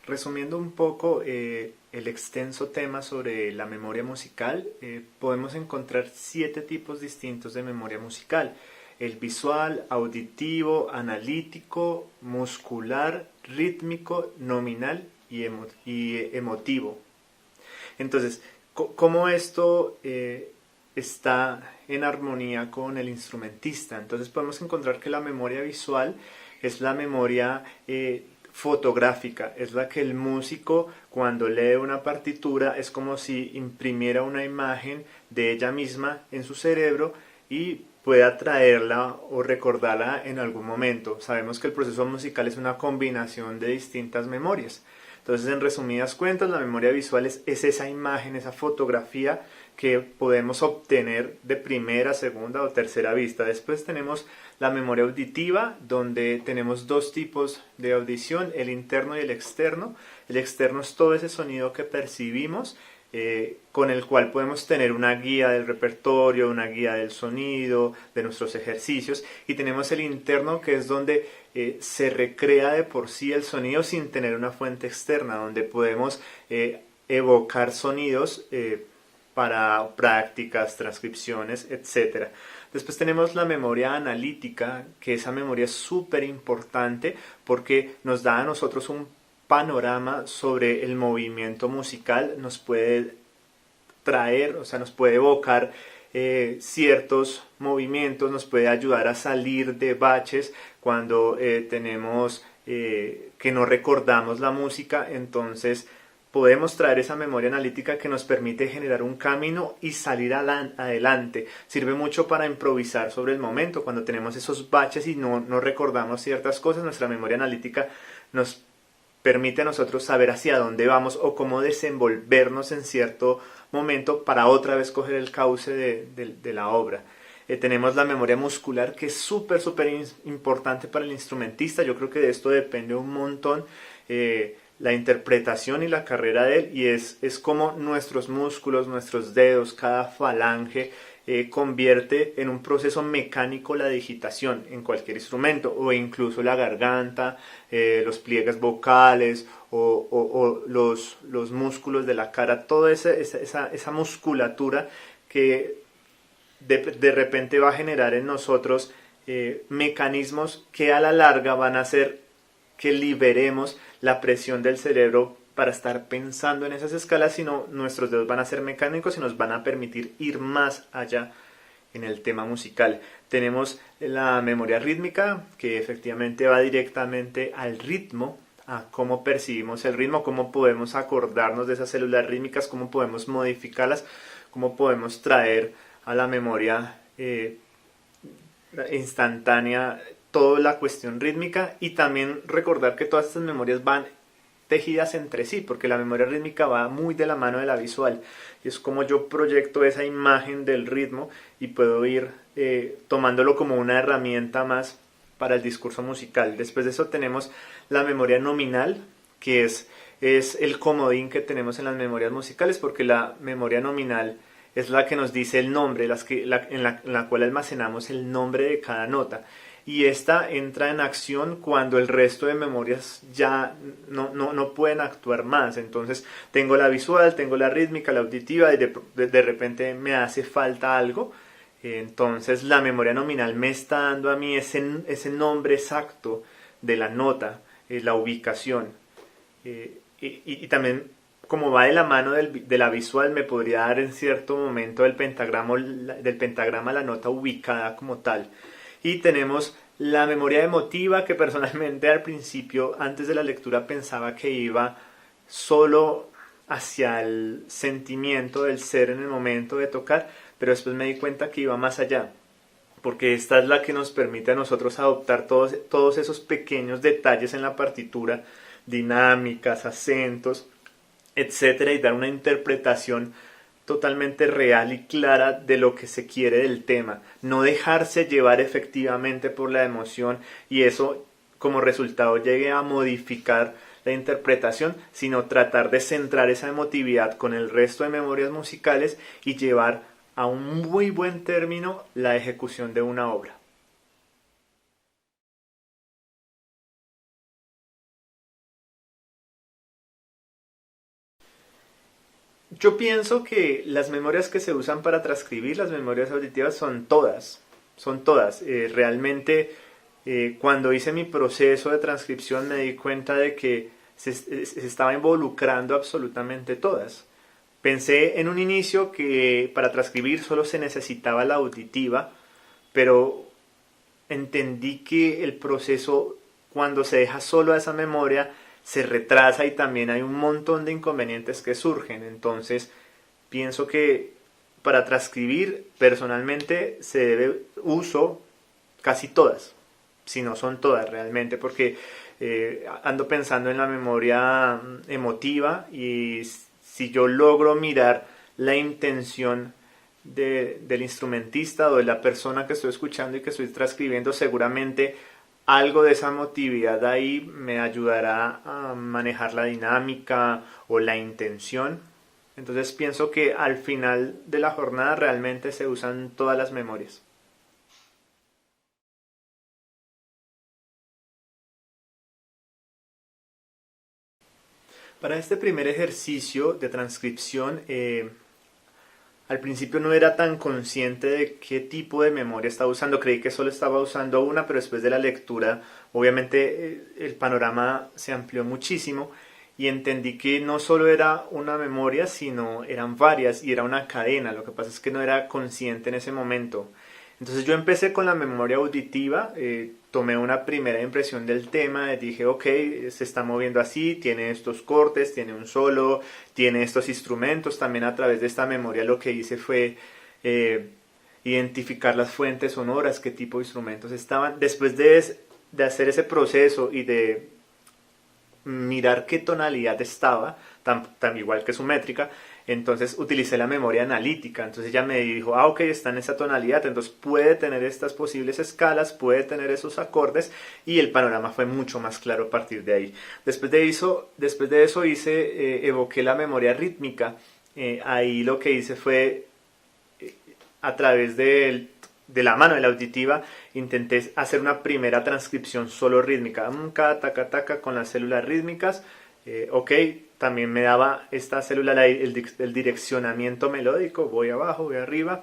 Resumiendo un poco el extenso tema sobre la memoria musical, podemos encontrar 7 tipos distintos de memoria musical: el visual, auditivo, analítico, muscular, rítmico, nominal y emotivo. Entonces, ¿cómo esto está en armonía con el instrumentista? Entonces podemos encontrar que la memoria visual es la memoria fotográfica, es la que el músico, cuando lee una partitura, es como si imprimiera una imagen de ella misma en su cerebro y pueda traerla o recordarla en algún momento. Sabemos que el proceso musical es una combinación de distintas memorias. Entonces, en resumidas cuentas, la memoria visual es esa imagen, esa fotografía que podemos obtener de primera, segunda o tercera vista. Después tenemos la memoria auditiva, donde tenemos 2 tipos de audición: el interno y el externo. El externo es todo ese sonido que percibimos, con el cual podemos tener una guía del repertorio, una guía del sonido, de nuestros ejercicios. Y tenemos el interno, que es donde se recrea de por sí el sonido sin tener una fuente externa, donde podemos evocar sonidos para prácticas, transcripciones, etc. Después tenemos la memoria analítica, que esa memoria es súper importante porque nos da a nosotros un panorama sobre el movimiento musical, nos puede traer, o sea, nos puede evocar ciertos movimientos, nos puede ayudar a salir de baches cuando tenemos que no recordamos la música. Entonces podemos traer esa memoria analítica que nos permite generar un camino y salir adelante. Sirve mucho para improvisar sobre el momento. Cuando tenemos esos baches y no recordamos ciertas cosas, nuestra memoria analítica nos permite a nosotros saber hacia dónde vamos o cómo desenvolvernos en cierto momento para otra vez coger el cauce de la obra. Tenemos la memoria muscular, que es súper importante para el instrumentista. Yo creo que de esto depende un montón la interpretación y la carrera de él, y es como nuestros músculos, nuestros dedos, cada falange convierte en un proceso mecánico la digitación en cualquier instrumento, o incluso la garganta, los pliegues vocales o los músculos de la cara, toda esa musculatura que de repente va a generar en nosotros mecanismos que a la larga van a hacer que liberemos la presión del cerebro para estar pensando en esas escalas, sino nuestros dedos van a ser mecánicos y nos van a permitir ir más allá en el tema musical. Tenemos la memoria rítmica, que efectivamente va directamente al ritmo, a cómo percibimos el ritmo, cómo podemos acordarnos de esas células rítmicas, cómo podemos modificarlas, cómo podemos traer a la memoria instantánea toda la cuestión rítmica, y también recordar que todas estas memorias van tejidas entre sí, porque la memoria rítmica va muy de la mano de la visual, y es como yo proyecto esa imagen del ritmo y puedo ir tomándolo como una herramienta más para el discurso musical. Después de eso tenemos la memoria nominal, que es el comodín que tenemos en las memorias musicales, porque la memoria nominal es la que nos dice el nombre, en la cual almacenamos el nombre de cada nota. Y esta entra en acción cuando el resto de memorias ya no pueden actuar más. Entonces tengo la visual, tengo la rítmica, la auditiva, y de repente me hace falta algo. Entonces la memoria nominal me está dando a mí ese nombre exacto de la nota, la ubicación. Y también, como va de la mano de la visual, me podría dar en cierto momento del pentagrama la nota ubicada como tal. Y tenemos la memoria emotiva, que personalmente al principio, antes de la lectura, pensaba que iba solo hacia el sentimiento del ser en el momento de tocar, pero después me di cuenta que iba más allá, porque esta es la que nos permite a nosotros adoptar todos esos pequeños detalles en la partitura, dinámicas, acentos, etcétera, y dar una interpretación totalmente real y clara de lo que se quiere del tema, no dejarse llevar efectivamente por la emoción y eso como resultado llegue a modificar la interpretación, sino tratar de centrar esa emotividad con el resto de memorias musicales y llevar a un muy buen término la ejecución de una obra. Yo pienso que las memorias que se usan para transcribir, las memorias auditivas, son todas. Son todas. Realmente, cuando hice mi proceso de transcripción me di cuenta de que se estaba involucrando absolutamente todas. Pensé en un inicio que para transcribir solo se necesitaba la auditiva, pero entendí que el proceso, cuando se deja solo a esa memoria, se retrasa y también hay un montón de inconvenientes que surgen. Entonces, pienso que para transcribir, personalmente, uso casi todas, si no son todas realmente, porque ando pensando en la memoria emotiva y si yo logro mirar la intención del instrumentista o de la persona que estoy escuchando y que estoy transcribiendo, seguramente algo de esa emotividad ahí me ayudará a manejar la dinámica o la intención. Entonces pienso que al final de la jornada realmente se usan todas las memorias. Para este primer ejercicio de transcripción, al principio no era tan consciente de qué tipo de memoria estaba usando, creí que solo estaba usando una, pero después de la lectura, obviamente el panorama se amplió muchísimo y entendí que no solo era una memoria, sino eran varias y era una cadena. Lo que pasa es que no era consciente en ese momento. Entonces yo empecé con la memoria auditiva, tomé una primera impresión del tema, dije, ok, se está moviendo así, tiene estos cortes, tiene un solo, tiene estos instrumentos. También a través de esta memoria lo que hice fue identificar las fuentes sonoras, qué tipo de instrumentos estaban. Después de hacer ese proceso y de mirar qué tonalidad estaba, tan igual que su métrica, entonces utilicé la memoria analítica. Entonces ella me dijo, ah, ok, está en esa tonalidad, entonces puede tener estas posibles escalas, puede tener esos acordes, y el panorama fue mucho más claro a partir de ahí. Después de eso evoqué la memoria rítmica. Ahí lo que hice fue, a través de la mano de la auditiva, intenté hacer una primera transcripción solo rítmica, taca, taca, con las células rítmicas. Ok, también me daba esta célula el direccionamiento melódico, voy abajo, voy arriba.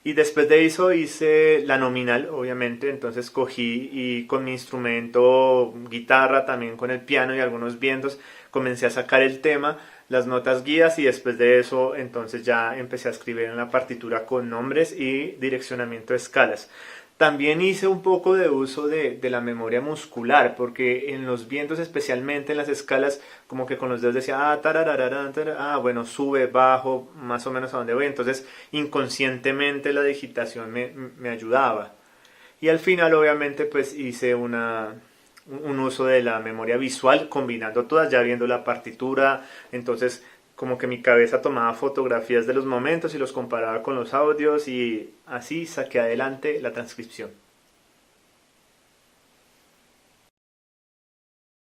Y después de eso hice la nominal, obviamente. Entonces cogí y con mi instrumento, guitarra, también con el piano y algunos vientos, comencé a sacar el tema, las notas guías, y después de eso entonces ya empecé a escribir en la partitura con nombres y direccionamiento de escalas. También hice un poco de uso de la memoria muscular, porque en los vientos, especialmente en las escalas, como que con los dedos decía, bueno, sube, bajo, más o menos a donde voy. Entonces, inconscientemente la digitación me ayudaba. Y al final, obviamente, pues hice un uso de la memoria visual, combinando todas, ya viendo la partitura. Entonces, como que mi cabeza tomaba fotografías de los momentos y los comparaba con los audios, y así saqué adelante la transcripción.